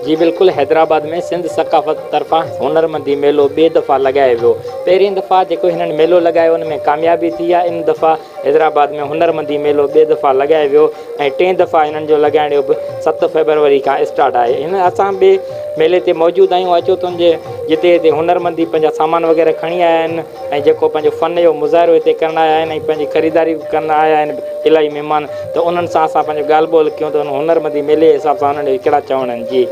जी बिल्कुलु, हैदराबाद में सिंध सकाफ़त तरफ़ां हुनरमंदी मेलो ॿिए दफ़ा लॻायो वियो। पहिरीं दफ़ा जेको हिननि मेलो लॻायो उन में कामयाबी थी आहे। इन दफ़ा हैदराबाद में हुनरमंदी मेलो ॿिए दफ़ा लॻायो वियो ऐं टें दफ़ा हिननि जो लॻाइण जो बि 7 फेबरवरी खां स्टार्ट आहे। हिन असां ॿिए मेले ते मौजूदु आहियूं। अचो तुंहिंजे जिते हिते हुनरमंदी पंहिंजा सामान वग़ैरह खणी आया आहिनि ऐं जेको पंहिंजो फ़न जो मुज़ाहिरो हिते करणु आया आहिनि ऐं पंहिंजी ख़रीदारी करणु आया आहिनि इलाही महिमान, त उन्हनि सां असां पंहिंजो ॻाल्हि ॿोल कयूं त हुनरमंदी मेले जे हिसाब सां उन्हनि जो कहिड़ा चवण आहिनि। जी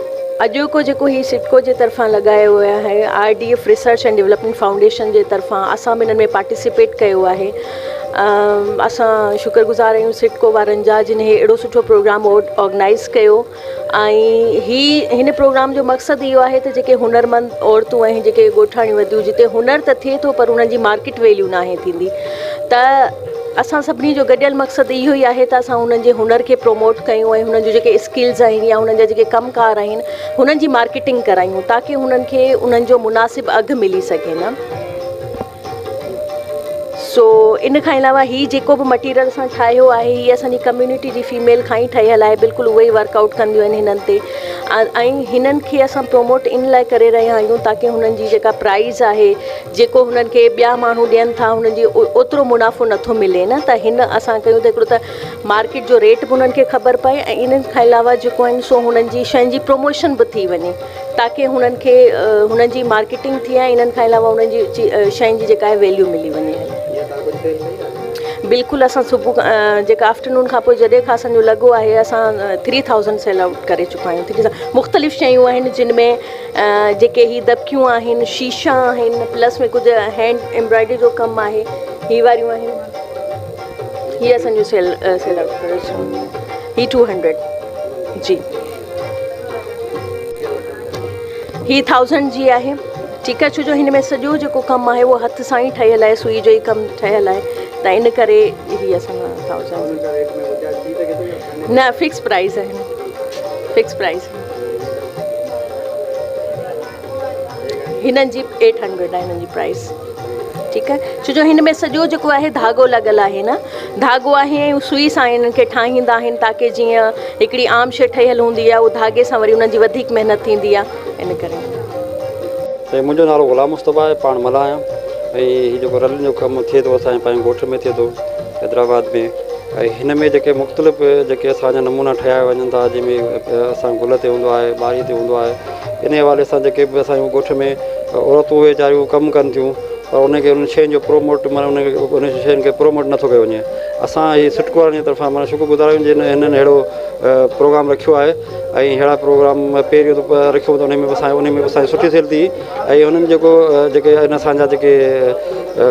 अॼोको जेको ही सिटको जे तरफ़ां लॻायो वियो आहे, RDF research and development foundation जे तरफ़ां असां बि हिन में पार्टिसिपेट कयो आहे। असां शुक्रगुज़ार आहियूं सिटको वारनि जा जिन हे अहिड़ो सुठो प्रोग्राम ऑर्गेनाइज़ कयो। ऐं हिन प्रोग्राम जो मक़सदु इहो आहे त जेके हुनरमंद औरतूं आहिनि, जेके ॻोठाणियूं वधियूं जिते हुनर त थिए थो पर उन्हनि जी मार्केट वैल्यू नाहे थींदी, त असां सभिनी जो गॾियल मक़सदु इहो ई आहे त असां हुननि जे हुनर खे प्रोमोट कयूं ऐं हुननि जो जेके स्किल्स आहिनि या हुननि जा जेके कमकार आहिनि हुननि जी मार्केटिंग करायूं ताकी हुननि खे उन्हनि जो मुनासिबु अघु मिली सघे न। सो इन खां अलावा हीअ जेको बि मटीरियल असां ठाहियो आहे हीअ असांजी कम्यूनिटी जी फीमेल खां ई ठहियलु आहे। बिल्कुलु उहे ई वर्कआउट कंदियूं आहिनि हिननि ते ऐं हिननि खे असां प्रोमोट इन लाइ करे रहिया आहियूं ताकी हुननि जी जेका प्राइज़ आहे जेको हुननि खे ॿिया माण्हू ॾियनि था हुननि जी ओतिरो मुनाफ़ो नथो मिले न, त हिन असां कयूं त हिकिड़ो त मार्केट जो रेट बि हुननि खे ख़बर पए ऐं इन्हनि खां अलावा जेको आहिनि सो हुननि जी शयुनि जी प्रमोशन बि थी वञे ताकी हुननि खे हुननि जी मार्केटिंग थिए ऐं इन्हनि खां अलावा हुननि जी शयुनि जी जेका आहे वैल्यू मिली वञे। बिल्कुलु असां सुबुह जेका आफ्टरनून खां पोइ जॾहिं खां असांजो लॻो आहे असां 3000 सेल आउट करे चुका आहियूं। 3000 मुख़्तलिफ़ शयूं आहिनि जिन में जेके ही दबकियूं आहिनि, शीशा आहिनि, प्लस में कुझु हैंड एम्ब्रॉयडरी जो कमु आहे, ही वारियूं आहिनि। हीअ असांजो सेल आउट करे छॾियो ही 200 जी, ही 1000 जी आहे। ठीकु आहे, छो जो हिन में सॼो जेको कमु आहे उहो हथ सां ई ठहियलु आहे, सुई जो ई कमु ठहियलु आहे, त इन करे हीअ असां 1000 न फिक्स प्राइस आहे, फिक्स प्राइस हिननि जी 800 आहे हिननि जी प्राइस। ठीकु आहे, छो जो हिन में सॼो जेको आहे धागो लॻल आहे न, धागो आहे ऐं सुई सां हिननि खे ठाहींदा आहिनि ताकी जीअं हिकिड़ी आम शइ ठहियलु हूंदी आहे उहो धागे सां वरी उन्हनि जी वधीक महिनत थींदी आहे। इन करे मुंहिंजो नालो ग़ुलाम मुस्तफ़ा आहे, पाण मला आहियां ऐं हीअ जेको रलियुनि जो कमु थिए थो असांजे पंहिंजे ॻोठ में थिए थो हैदराबाद में, ऐं हिन में जेके मुख़्तलिफ़ जेके असांजा नमूना ठाहिया वञनि था जंहिंमें असां गुल ते हूंदो आहे, ॿारी ते हूंदो आहे, इन हवाले सां जेके बि असांजे ॻोठ में औरतूं वीचारियूं कमु कनि थियूं पर उनखे उन शयुनि जो प्रोमोट माना उन शयुनि खे प्रोमोट नथो कयो वञे। असां हीअ सिटको वारनि जी तरफ़ां माना शुक्रगुज़ार आहियूं जिन हिननि अहिड़ो प्रोग्राम रखियो आहे ऐं अहिड़ा प्रोग्राम पहिरियों दफ़ो रखियो त उन में बि असांजी सुठी सेल थी ऐं हुननि जेके आहिनि असांजा जेके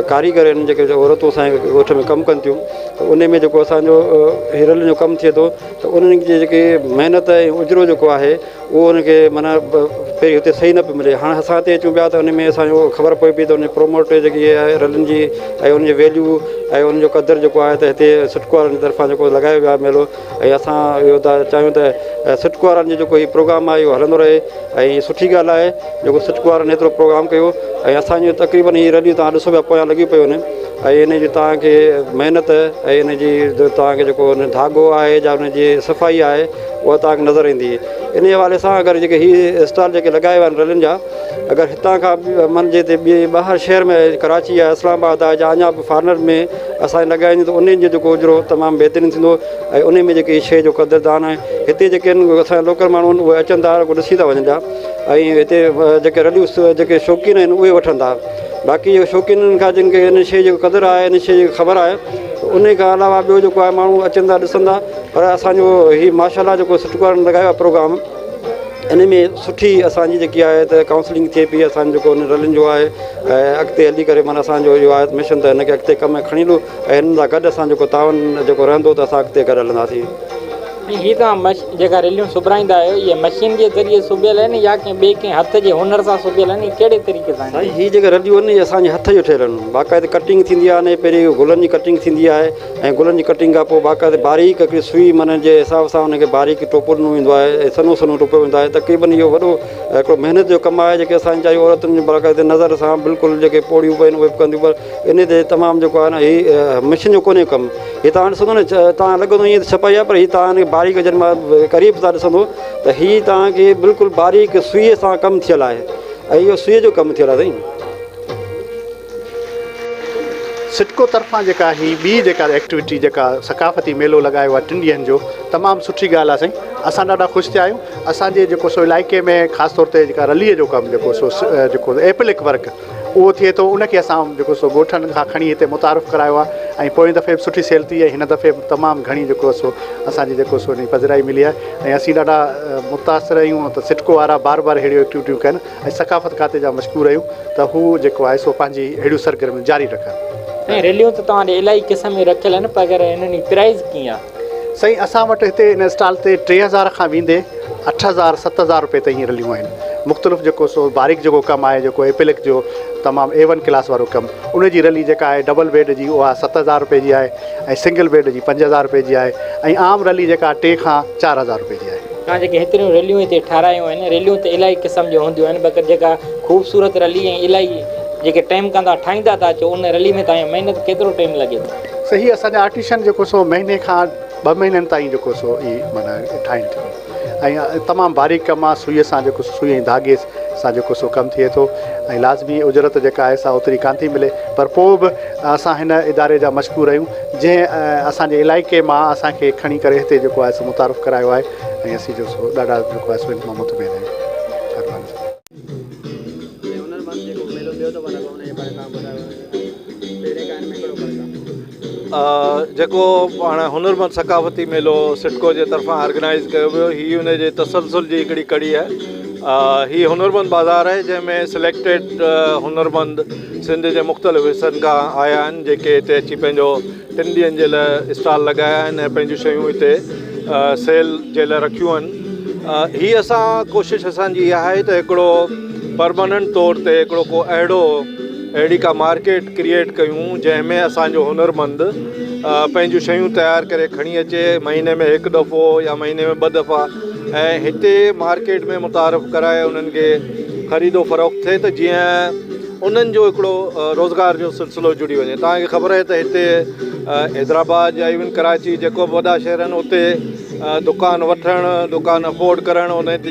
कारीगर आहिनि, जेके औरतूं असांजे ॻोठ में कमु कनि थियूं त उन में जेको असांजो हीरल जो कमु थिए थो त उन्हनि जी जेके महिनत ऐं उजरो जेको आहे उहो उनखे माना पहिरीं हुते सही न पियो मिले। हाणे असां हिते अचूं पिया त उन में असांजो ख़बर पए पई त उन प्रोमोट जेकी आहे रलियुनि जी ऐं उनजी वैल्यू ऐं उनजो क़दुरु जेको आहे त हिते सिटको वारनि जी तरफ़ां जेको लॻायो वियो आहे मेलो, ऐं असां इहो था चाहियूं त सिटको वारनि जो जेको हीउ प्रोग्राम आहे इहो हलंदो रहे ऐं हीअ सुठी ॻाल्हि आहे जेको सिटको वारनि एतिरो प्रोग्राम कयो ऐं असांजो तक़रीबन हीअ रलियूं तव्हां ॾिसो पिया पोयां लॻी पियूं आहिनि ऐं इन जी तव्हांखे महिनत ऐं इन जी तव्हांखे जेको हुन धागो आहे या उनजी सफ़ाई आहे उहा तव्हांखे नज़र ईंदी। इन हवाले सां अगरि जेके हीअ स्टॉल जेके लॻाया विया आहिनि रलियुनि जा, अगरि हितां खां मन जे हिते ॿाहिरि शहर में कराची आहे, इस्लामाबाद आहे या अञा बि फॉरनर में असांजे लॻाइनि त उन्हनि जो जेको उजरो तमामु बहितरीनु थींदो ऐं उन में जेकी शइ जो क़दुरदान आहे हिते जेके आहिनि असांजा लोकल माण्हू आहिनि उहे अचनि था ॾिसी था वञनि था ऐं हिते जेके रलियूं जेके शौक़ीन आहिनि उहे वठनि था। बाक़ी जेके शौक़ीननि खां जिन खे इन शइ जो क़दुरु आहे, इन शइ जी ख़बर आहे, उन खां अलावा ॿियो जेको आहे माण्हू अचनि था ॾिसनि था। पर असांजो हीउ माशाल्लाह जेको सिटको वारनि लॻायो आहे प्रोग्राम, इन में सुठी असांजी जेकी आहे त काउंसलिंग थिए पई असांजो जेको हुन रलियुनि जो आहे ऐं अॻिते हली करे माना असांजो इहो आहे मिशन त हिनखे अॻिते कम में खणी हलूं ऐं हिननि सां गॾु असां जेको तावन जेको रहंदो त असां अॻिते गॾु हलंदासीं। हीअ तव्हां जेका रेलियूं सुबराईंदा आहियो इहे मशीन जे ज़रिए सुबियल आहिनि या कंहिं ॿिए कंहिं हथ जे हुनर सां सुबियल आहिनि, कहिड़े तरीक़े सां? साईं हीअ जेके रलियूं आहिनि इहे असांजे हथ जो ठहियल आहिनि, बाक़ाइदे कटिंग थींदी आहे न, पहिरीं गुलनि जी कटिंग थींदी आहे ऐं गुलनि जी कटिंग खां पोइ बाक़ाइदे बारीक हिकिड़ी सुई मन जे हिसाब सां हुनखे बारीक टोपनो ईंदो आहे ऐं सनो सनो टोपो ईंदो आहे। तक़रीबन इहो वॾो हिकिड़ो महिनत जो कमु आहे जेके असांजी चाहे औरतुनि जी बाक़ाइदे नज़र सां बिल्कुलु जेके पोड़ियूं आहिनि उहे बि कंदियूं, पर इन ते तमामु जेको आहे न हीअ मशीन जो कोन्हे कमु। हीअ तव्हां ॾिसंदो न तव्हां लॻंदो ईअं त छपाई आहे पर हीअ तव्हां बारीक जॾहिं मां क़रीब सां ॾिसंदो त हीअ तव्हांखे बिल्कुलु बारीक सुईअ सां कमु थियल आहे ऐं इहो सुईअ जो कमु थियल आहे साईं। सिटको तरफ़ां जेका ही ॿी जेका एक्टिविटी जेका सकाफ़ती मेलो लॻायो आहे 3 ॾींहंनि जो, तमामु सुठी ॻाल्हि आहे साईं। असां ॾाढा ख़ुशि थिया आहियूं। असांजे जेको सो इलाइक़े में ख़ासि तौर ते जेका रलीअ जो कमु जेको एप्लिक वर्क उहो थिए थो, उनखे असां जेको सो ॻोठनि खां खणी हिते मुतारिफ़ करायो आहे ऐं पोइ दफ़े बि सुठी सेल थी आहे। हिन दफ़े तमामु घणी जेको सो असांजी जेको सो उन पधिराई मिली आहे ऐं असीं ॾाढा मुतासिर आहियूं त सिटको वारा बार बार अहिड़ियूं एक्टिविटियूं कनि ऐं सकाफ़त खाते जा मशहूरु आहियूं त हू जेको आहे सो पंहिंजी अहिड़ियूं सरगर्मियूं जारी रखनि। ऐं रैलियूं त तव्हां ॾे इलाही क़िस्म में रखियल आहिनि, पर हिननि जी प्राइज़ कीअं आहे? साईं असां वटि हिते हिन स्टॉल ते 3000 खां वेंदे 8000 7000 रुपए ताईं रलियूं आहिनि। मुख़्तलिफ़ जेको सो बारीक जेको कमु आहे जेको एप्लिक जो तमामु A1 क्लास वारो कमु, उनजी रली जेका आहे डबल बेड जी उहा 7000 रुपए जी आहे ऐं सिंगल बेड जी 5000 रुपए जी आहे ऐं आम रली जेका 3 खां 4000 रुपए जी आहे। तव्हां जेके हेतिरियूं रैलियूं हिते ठारायूं आहिनि, रैलियूं त इलाही क़िस्म जूं हूंदियूं आहिनि, पर जेका ख़ूबसूरत रली ऐं इलाही जेके टाइम कंदा ठाहींदा था अचो, उन रली में तव्हांजी महिनत केतिरो टाइम लॻे थो? सही, असांजा आर्टिशन जेको सो महीने खां 2 महीननि ताईं जेको सो ई माना ठाहिनि थियूं ऐं तमामु बारीक कमु आहे। सुईअ सां जेको सुई ऐं धागे सां जेको सो कमु थिए थो ऐं लाज़मी उजरत जेका आहे सा ओतिरी कान थी मिले, पर पोइ बि असां हिन इदारे जा मशहूरु आहियूं जंहिं असांजे इलाइक़े मां असांखे खणी करे हिते जेको आहे सो मुतारिफ़ करायो आहे ऐं असीं जो सो ॾाढा जेको आहे सो इन मां मुतमिन आहियूं। जेको पाण हुनरमंद सकाफ़ती मेलो सिटको जे तरफ़ां ऑर्गेनाइज़ कयो वियो, हीअ हुन जे तसलसल जी हिकिड़ी कड़ी आहे। हीअ हुनरमंद बाज़ार आहे जंहिंमें सिलेक्टेड हुनरमंद सिंध जे मुख़्तलिफ़ हिसनि खां आया आहिनि, जेके हिते अची पंहिंजो 3 ॾींहंनि जे लाइ स्टॉल लॻाया आहिनि ऐं पंहिंजूं शयूं हिते सेल जे लाइ रखियूं आहिनि। हीअ असां कोशिशि असांजी इहा आहे त हिकिड़ो परमानेंट तौर ते हिकिड़ो को अहिड़ी का मार्केट क्रिएट कयूं जंहिंमें असांजो हुनरमंद पंहिंजूं शयूं तयारु करे खणी अचे महीने में 1 दफ़ो या महीने में 2 दफ़ा ऐं हिते मार्केट में मुतारिफ़ कराए उन्हनि खे ख़रीदो फ़रोख़्त थिए त जीअं उन्हनि जो हिकिड़ो रोज़गार जो सिलसिलो जुड़ी वञे। तव्हांखे ख़बर आहे त हिते हैदराबाद या इवन कराची जेको बि वॾा शहर आहिनि उते दुकान वठणु, दुकान अफोर्ड करणु, उन ते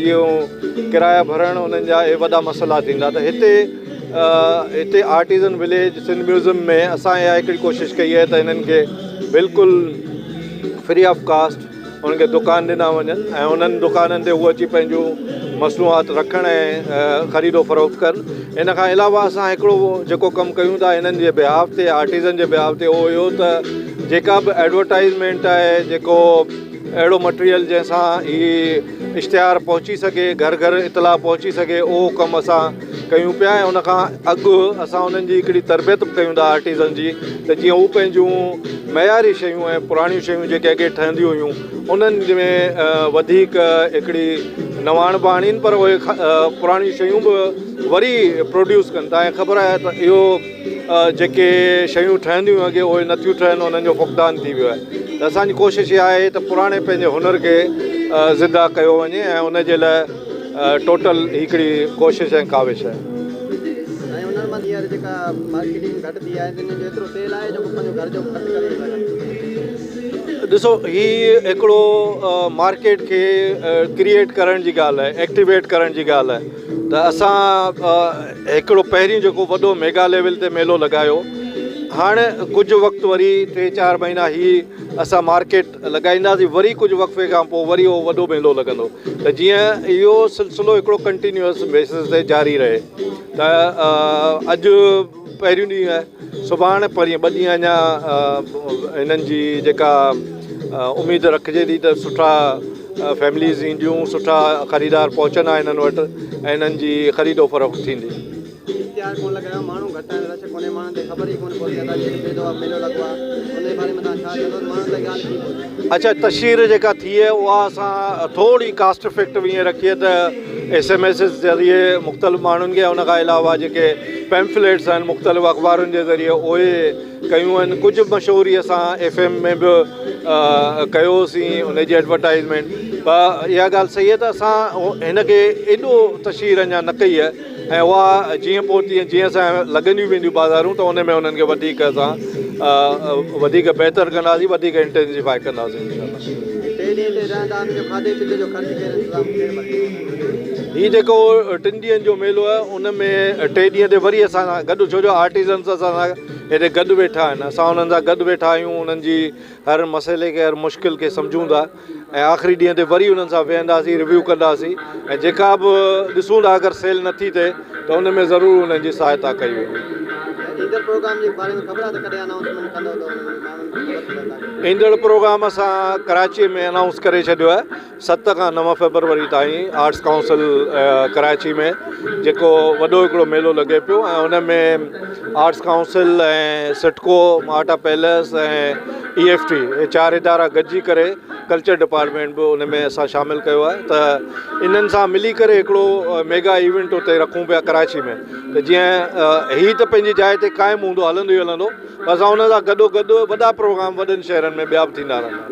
किराया भरणु, उन्हनि जा इहे वॾा मसइला थींदा। त हिते आर्टिज़न विलेज सिंध म्यूज़ियम में असां इहा हिकिड़ी कोशिशि कई आहे त हिननि खे बिल्कुलु फ्री ऑफ कास्ट उन्हनि खे दुकान ॾिना वञनि ऐं उन्हनि दुकाननि ते उहे अची पंहिंजूं मसनूआत रखणु ऐं ख़रीदो फ़रोख़्त कनि। इन खां अलावा असां हिकिड़ो जेको कमु कयूं था हिननि जे बिहाफ ते, आर्टिज़न जे बिहाफ ते, उहो इहो त जेका बि एडवर्टाइज़मेंट आहे, जेको अहिड़ो मटीरियल जंहिंसां ही इश्तिहार पहुची सघे, घर घर इतला पहुची सघे, उहो कमु असां कयूं पिया ऐं उन खां अॻु असां उन्हनि जी हिकिड़ी तरबियत बि कयूं था आर्टिज़न जी, त जीअं हू पंहिंजूं मयारी शयूं ऐं पुराणियूं शयूं जेके अॻे ठहंदियूं हुयूं उन्हनि में वधीक हिकिड़ी नवाणप आणीनि, पर उहे पुराणियूं शयूं बि वरी प्रोड्यूस कनि। तव्हांखे ख़बर आहे त इहो जेके शयूं ठहंदियूं अॻे उहे नथियूं ठहनि, उन्हनि जो फुक़दान थी वियो आहे। त असांजी कोशिशि इहा आहे त पुराणे पंहिंजे हुनर खे ज़िंदा कयो वञे ऐं उन जे लाइ टोटल हिकिड़ी कोशिशि ऐं काविश आहे। ॾिसो, हीअ हिकिड़ो मार्केट खे क्रिएट करण जी ॻाल्हि आहे, एक्टिवेट करण जी ॻाल्हि आहे। त असां हिकिड़ो पहिरीं जेको वॾो मेगा लेवल ते मेलो लॻायो, हाणे कुझु वक़्तु वरी 3-4 महीना ही असां मार्केट लॻाईंदासीं, वरी कुझु वक़्फ़े खां पोइ वरी उहो वॾो मेलो लॻंदो, त जीअं इहो सिलसिलो हिकिड़ो कंटिन्यूअस बेसिस ते जारी रहे। त अॼु पहिरियों ॾींहुं आहे, सुभाणे परीं 2 ॾींहं अञा हिननि जी जेका उमेदु रखिजे थी त सुठा फैमिलीज़ ईंदियूं, सुठा ख़रीदार पहुचंदा हिननि वटि ऐं हिननि जी ख़रीदो फ़रोख़्त थींदी। अच्छा, तशहीर जेका थी आहे उहा असां थोरी कास्ट इफेक्टिव ईअं रखी आहे त SMS ज़रिए मुख़्तलिफ़ माण्हुनि खे, उनखां अलावा जेके पैम्फलेट्स आहिनि मुख़्तलिफ़ अख़बारुनि जे ज़रिए उहे कयूं आहिनि। कुझु मशहूरी असां FM में बि कयोसीं उनजी एडवर्टाइज़मेंट, पर इहा ॻाल्हि सही आहे त असां हिन खे एॾो तशहीर अञा न कई आहे ऐं उहा जीअं पोइ जीअं असां लॻंदियूं वेंदियूं बाज़ारूं त उन में उन्हनि खे वधीक असां वधीक बहितर कंदासीं, वधीक इंटेंसिफाई कंदासीं। हीउ जेको 3 ॾींहंनि जो मेलो आहे उन में 3 ॾींहं ते वरी असां सां गॾु छो जो आर्टिज़न्स असां सां हेॾे गॾु वेठा आहिनि असां उन्हनि सां गॾु वेठा आहियूं उन्हनि जी हर मसइले खे हर मुश्किल खे सम्झूं था ऐं आख़िरी ॾींहं ते वरी उन्हनि सां वेहंदासीं रिव्यू कंदासीं ऐं जेका बि ॾिसूं था अगरि सेल नथी थिए त उन में ज़रूरु उन्हनि जी सहायता कई वेंदी ईंदड़ प्रोग्राम असां कराची में अनाउंस करे छॾियो आहे 7 खां 9 फरवरी ताईं आर्ट्स काउंसिल कराची में जेको वॾो हिकिड़ो मेलो लॻे पियो ऐं उन में आर्ट्स काउंसिल ऐं सिटको माटा पैलेस ऐं EFT ये 4 इदारा गॾिजी करे कल्चर डिपार्टमेंट बि उन में असां शामिलु कयो आहे त इन्हनि सां मिली करे हिकिड़ो मेगा इवेंट उते रखूं पिया कराची में त जीअं हीअ त पंहिंजी जाइ ते क़ाइमु हूंदो हलंदो ई हलंदो असां उन सां गॾोगॾु वॾा प्रोग्राम वॾनि शहरनि में ॿिया बि थींदा रहंदा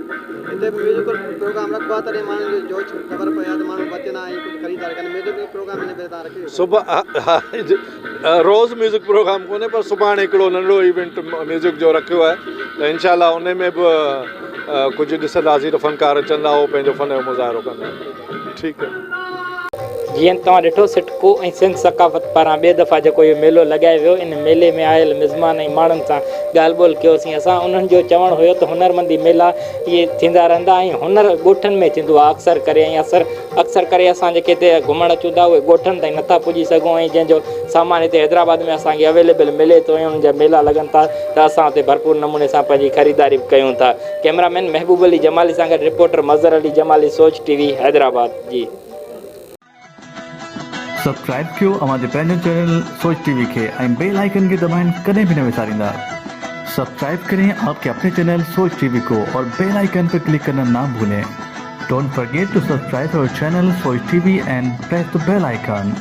सुभाणे रोज़ म्यूज़िक प्रोग्राम कोन्हे पर सुभाणे हिकिड़ो नंढो इवेंट म्यूज़िक जो रखियो आहे त इनशाला उन में बि कुझु ॾिसंदासीं त फ़नकार अचंदा उहो पंहिंजो फ़न जो मुज़ाहिरो कंदा ठीकु आहे जीअं तव्हां ॾिठो सिटको ऐं सिंध सकाफ़त पारां ॿिए दफ़ा जेको इहो मेलो लॻायो वियो इन मेले में आयल मिज़मान ऐं माण्हुनि सां ॻाल्हि ॿोल कयोसीं असां उन्हनि जो चवणु हुयो त हुनरमंदी मेला इहे थींदा रहंदा ऐं हुनर ॻोठनि में थींदो आहे अक्सर करे ऐं अक्सर करे असां जेके हिते घुमणु अचूं था उहे ॻोठनि ताईं नथा पुॼी सघूं ऐं जंहिंजो सामान हिते हैदराबाद में असांखे अवेलेबल मिले थो ऐं उन्हनि जा मेला लॻनि था त असां हुते भरपूर नमूने सां पंहिंजी ख़रीदारी बि कयूं था कैमरामैन महबूब अली जमाली सां गॾु रिपोर्टर मज़र अली जमाली सोच TV हैदराबाद जी सब्सक्राइब कयो हमारे पंहिंजो चैनल सोच TV के बेल आइकन के दबाएं कदें भी न विसारींदा सब्सक्राइब करें आपके अपने चैनल सोच TV को और बेल आइकन पर क्लिक करना ना भूलें don't forget to subscribe our channel Soch TV and press the bell icon